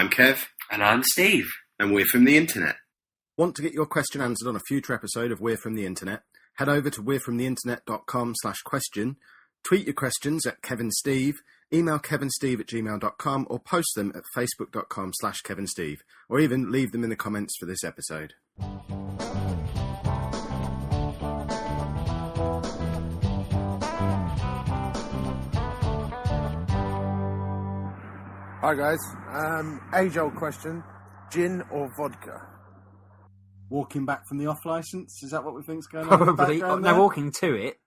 I'm Kev. And I'm Steve. And we're from the internet. Want to get your question answered on a future episode of We're From The Internet? Head over to we'refromtheinternet.com/question, tweet your questions at KevinSteve, email kevinsteve@gmail.com, or post them at facebook.com/KevinSteve, or even leave them in the comments for this episode. Hi guys, age-old question, gin or vodka? Walking back from the off licence, is that what we think's going on? Probably. No, walking to it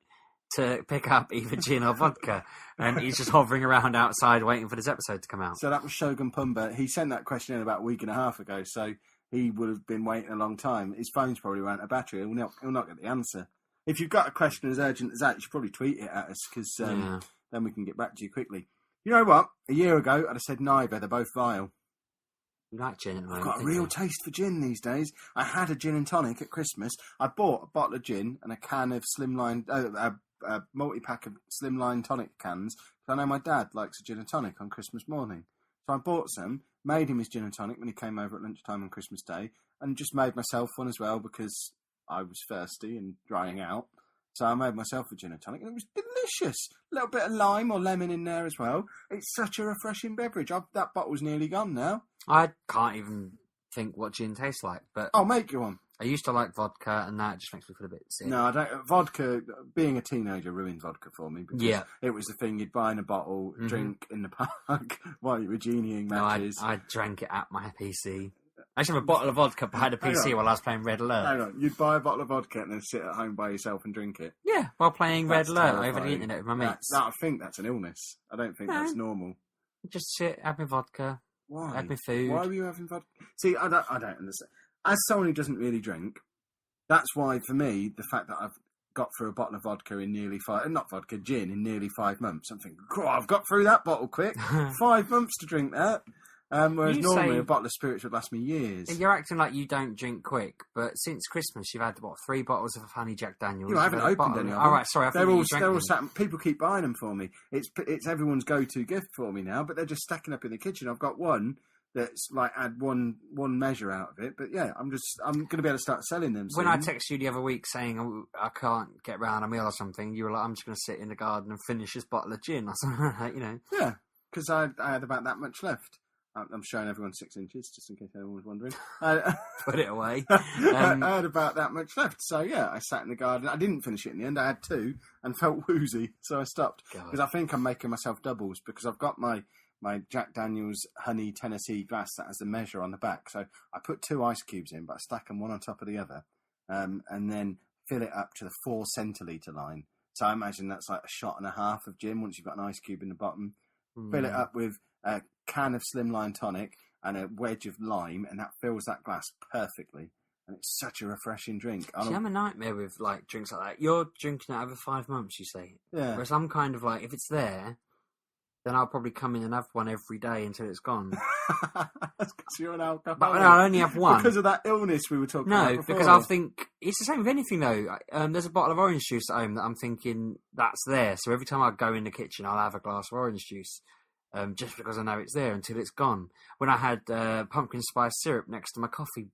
to pick up either gin or vodka, and he's just hovering around outside waiting for this episode to come out. So that was ShogunPumba. He sent that question in about a week and a half ago, so he would have been waiting a long time. His phone's probably ran out of battery. He'll not get the answer. If you've got a question as urgent as that, you should probably tweet it at us, because then we can get back to you quickly. You know what? A year ago, I'd have said neither. They're both vile. You like gin at the moment? I've got a real taste for gin these days. I had a gin and tonic at Christmas. I bought a bottle of gin and a can of slimline, a multi-pack of slimline tonic cans, because I know my dad likes a gin and tonic on Christmas morning. So I bought some, made him his gin and tonic when he came over at lunchtime on Christmas Day, and just made myself one as well because I was thirsty and drying out. So I made myself a gin and tonic, and it was delicious. A little bit of lime or lemon in there as well. It's such a refreshing beverage. That bottle's nearly gone now. I can't even think what gin tastes like, but I'll make you one. I used to like vodka, and that just makes me feel a bit sick. No, I don't. Vodka, being a teenager, ruined vodka for me. Because it was the thing you'd buy in a bottle, drink in the park while you were genieing matches. No, I drank it at my PC. I actually have a bottle of vodka behind a PC while I was playing Red Alert. Hang on, you'd buy a bottle of vodka and then sit at home by yourself and drink it? Yeah, while playing Red Alert over the internet with my mates. I think that's an illness. I don't think that's normal. Just sit, have my vodka. Why? Have my food. Why were you having vodka? See, I don't understand. As someone who doesn't really drink, that's why, for me, the fact that I've got through a bottle of vodka in nearly gin in nearly 5 months, I'm thinking, I've got through that bottle quick. 5 months to drink that. Whereas normally a bottle of spirits would last me years. You're acting like you don't drink quick, but since Christmas you've had, 3 bottles of honey Jack Daniels? I haven't opened any of them. All right, sorry. They're all sat. People keep buying them for me. It's everyone's go-to gift for me now, but they're just stacking up in the kitchen. I've got one that's like had one measure out of it, but yeah, I'm going to be able to start selling them soon. When I texted you the other week saying I can't get round a meal or something, you were like, I'm just going to sit in the garden and finish this bottle of gin or something like that, you know. Yeah, because I had about that much left. I'm showing everyone 6 inches, just in case anyone was wondering. Put it away. I had about that much left. So, yeah, I sat in the garden. I didn't finish it in the end. I had 2 and felt woozy, so I stopped. Because I think I'm making myself doubles, because I've got my Jack Daniels honey Tennessee glass that has the measure on the back. So I put 2 ice cubes in, but I stack them one on top of the other, and then fill it up to the 4 centilitre line. So I imagine that's like a shot and a half of gin once you've got an ice cube in the bottom. Fill it up with a can of slimline tonic and a wedge of lime, and that fills that glass perfectly. And it's such a refreshing drink. See, I'm a nightmare with like drinks like that. You're drinking it over 5 months, you say. Yeah. Whereas I'm kind of like, if it's there, then I'll probably come in and have one every day until it's gone. That's because you're an alcoholic. But I'll only have one. Because of that illness we were talking about before. No, because I'll think... It's the same with anything, though. There's a bottle of orange juice at home that I'm thinking, that's there. So every time I go in the kitchen, I'll have a glass of orange juice. Just because I know it's there until it's gone. When I had pumpkin spice syrup next to my coffee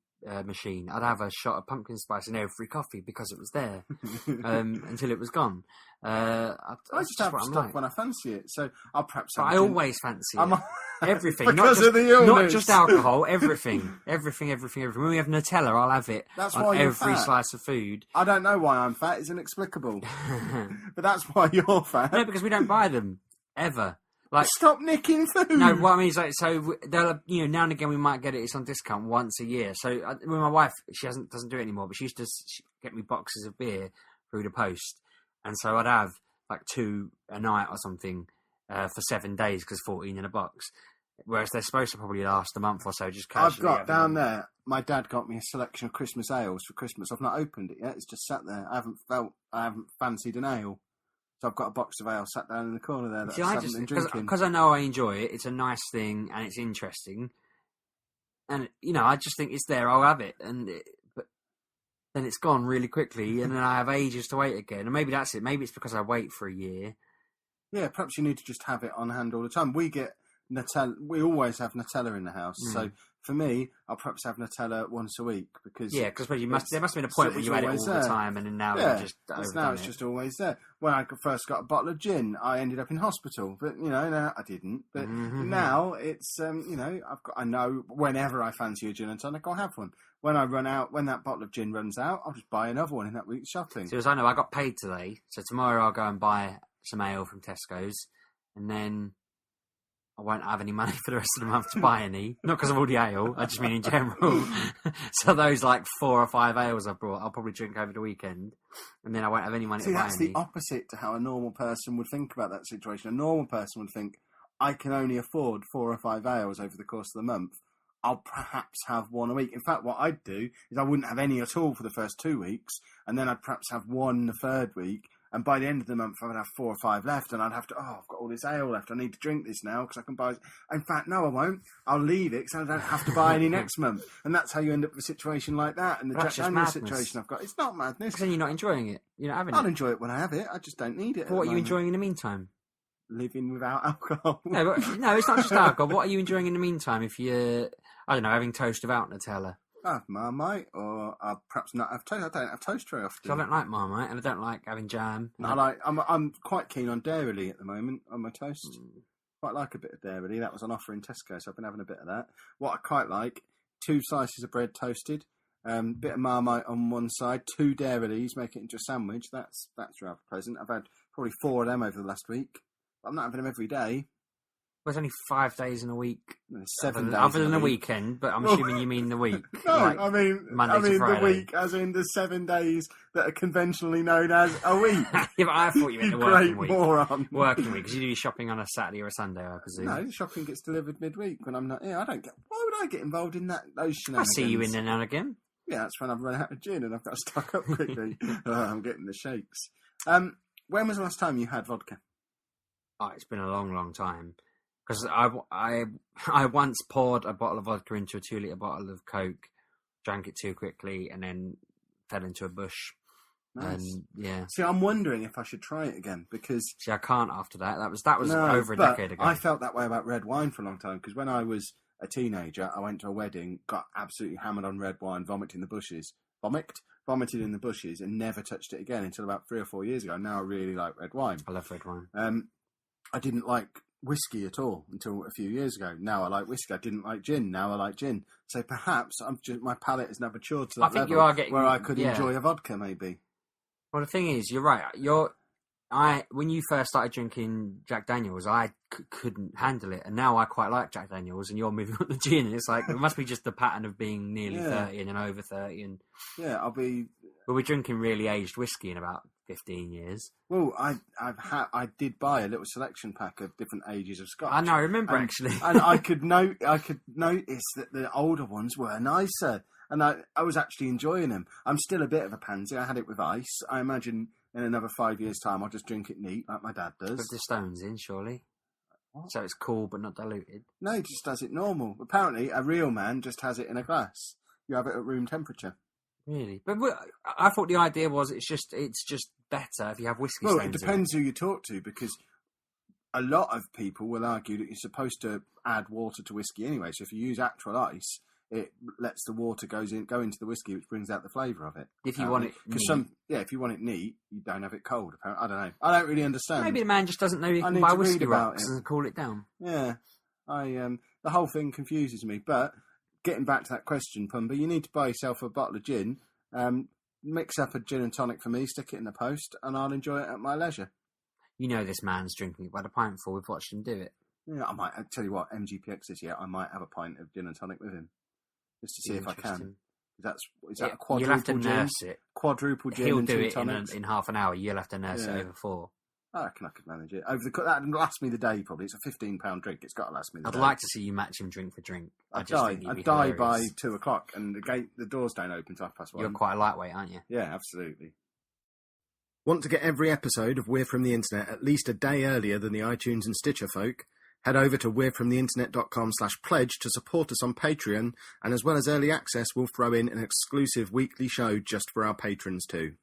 machine, I'd have a shot of pumpkin spice in every coffee because it was there until it was gone. I just have stuff when I fancy it, so I'll perhaps. I always fancy it. Everything, because of the illness. Not just alcohol. Everything. When we have Nutella, I'll have it. That's on why you're every fat. Slice of food. I don't know why I'm fat. It's inexplicable. But that's why you're fat. No, because we don't buy them ever. Like, stop nicking food. No, what I mean is like, so they'll, now and again we might get it's on discount once a year. So when my wife, she doesn't do it anymore, but she used to get me boxes of beer through the post, and so I'd have like 2 a night or something for 7 days because 14 in a box. Whereas they're supposed to probably last a month or so. Just casually. I've got down there. My dad got me a selection of Christmas ales for Christmas. I've not opened it yet. It's just sat there. I haven't fancied an ale. So I've got a box of ale sat down in the corner there that I haven't been drinking. Because I know I enjoy it. It's a nice thing and it's interesting. And, I just think it's there. I'll have it. But then it's gone really quickly and then I have ages to wait again. And maybe that's it. Maybe it's because I wait for a year. Yeah, perhaps you need to just have it on hand all the time. We get Nutella. We always have Nutella in the house, so for me, I'll perhaps have Nutella once a week because there must have been a point where you had it all the time, and then now it's just always there. When I first got a bottle of gin, I ended up in hospital, but no, I didn't. But now it's I know whenever I fancy a gin and tonic, I'll have one. When that bottle of gin runs out, I'll just buy another one in that week's shopping. So as I know, I got paid today, so tomorrow I'll go and buy some ale from Tesco's, and then I won't have any money for the rest of the month to buy any. Not because of all the ale, I just mean in general. So those 4 or 5 ales I've brought, I'll probably drink over the weekend, and then I won't have any money to buy any. See, that's the opposite to how a normal person would think about that situation. A normal person would think, I can only afford 4 or 5 ales over the course of the month. I'll perhaps have one a week. In fact, what I'd do is I wouldn't have any at all for the first 2 weeks, and then I'd perhaps have one the third week. And by the end of the month, I would have 4 or 5 left, and I'd have to, I've got all this ale left. I need to drink this now because I can buy it. In fact, no, I won't. I'll leave it because I don't have to buy any next month. And that's how you end up with a situation like that. And the Jack Daniels situation I've got, it's not madness. Because then you're not enjoying it. You're not having I'll enjoy it when I have it. I just don't need it. What are you enjoying in the meantime? Living without alcohol. No, it's not just alcohol. What are you enjoying in the meantime if you're, I don't know, having toast without Nutella? I have Marmite, or I'll perhaps not have toast. I don't have toast very often. So I don't like Marmite, and I don't like having jam. No, I'm quite keen on Dairy at the moment on my toast. Quite like a bit of Dairy. That was on offer in Tesco, so I've been having a bit of that. What I quite like, 2 slices of bread toasted, bit of Marmite on one side, 2 Dairy, make it into a sandwich. That's rather pleasant. I've had probably 4 of them over the last week. I'm not having them every day. Well, it's only 5 days in a week. 7 days. Other than a weekend, but I'm assuming you mean the week. No, I mean Monday to Friday. The week, as in the 7 days that are conventionally known as a week. Yeah, but I thought you meant the working week. Moron. Working week, because you do your shopping on a Saturday or a Sunday, I presume. No, the shopping gets delivered midweek when I'm not here. Why would I get involved in those shenanigans? I see you in there now and again. Yeah, that's when I've run out of gin and I've got to stock up quickly. I'm getting the shakes. When was the last time you had vodka? Oh, it's been a long, long time. Because I once poured a bottle of vodka into a 2-litre bottle of Coke, drank it too quickly, and then fell into a bush. Nice. And yeah. See, I'm wondering if I should try it again because I can't after that. That was over a decade ago. I felt that way about red wine for a long time because when I was a teenager, I went to a wedding, got absolutely hammered on red wine, vomited in the bushes, and never touched it again until about 3 or 4 years ago. Now I really like red wine. I love red wine. I didn't like whiskey at all until a few years ago. Now I like whiskey. I didn't like gin. Now I like gin. So perhaps my palate has now matured to that level you are getting, where I could enjoy a vodka, maybe. Well, the thing is, you're right. When you first started drinking Jack Daniels, I couldn't handle it, and now I quite like Jack Daniels. And you're moving on to gin. And it's like it must be just the pattern of being nearly 30 and then over 30, and But we're drinking really aged whiskey in about 15 years. Well, I did buy a little selection pack of different ages of Scotch. I know, I remember actually. And I could notice that the older ones were nicer, and I was actually enjoying them. I'm still a bit of a pansy. I had it with ice. I imagine in another 5 years' time, I'll just drink it neat like my dad does. Put the stones in, surely. What? So it's cool but not diluted. No, he just does it normal. Apparently, a real man just has it in a glass. You have it at room temperature. Really? But I thought the idea was it's just better if you have whiskey stones. Well, it depends who you talk to, because a lot of people will argue that you're supposed to add water to whiskey anyway. So if you use actual ice, it lets the water go into the whiskey, which brings out the flavour of it. If you want it neat. If you want it neat, you don't have it cold. Apparently, I don't know. I don't really understand. Maybe the man just doesn't know he can buy whiskey rocks and cool it down. Yeah, the whole thing confuses me. But getting back to that question, Pumba, you need to buy yourself a bottle of gin. Mix up a gin and tonic for me, stick it in the post, and I'll enjoy it at my leisure. You know this man's drinking it by the pintful. We've watched him do it. Yeah, I tell you what, MGPX this year, I might have a pint of gin and tonic with him, just to see if I can. Is that a quadruple You'll have to gin? Nurse it. Quadruple gin. He'll and do two it tonics? in half an hour. You'll have to nurse it over 4. I reckon I could manage it. That'd last me the day, probably. It's a £15 drink. It's got to last me the day. I'd like to see you match him drink for drink. I'd die by 2 o'clock, and the doors don't open till 1:30. You're quite a lightweight, aren't you? Yeah, absolutely. Want to get every episode of We're From The Internet at least a day earlier than the iTunes and Stitcher folk? Head over to we'refromtheinternet.com/pledge to support us on Patreon, and as well as early access, we'll throw in an exclusive weekly show just for our patrons too.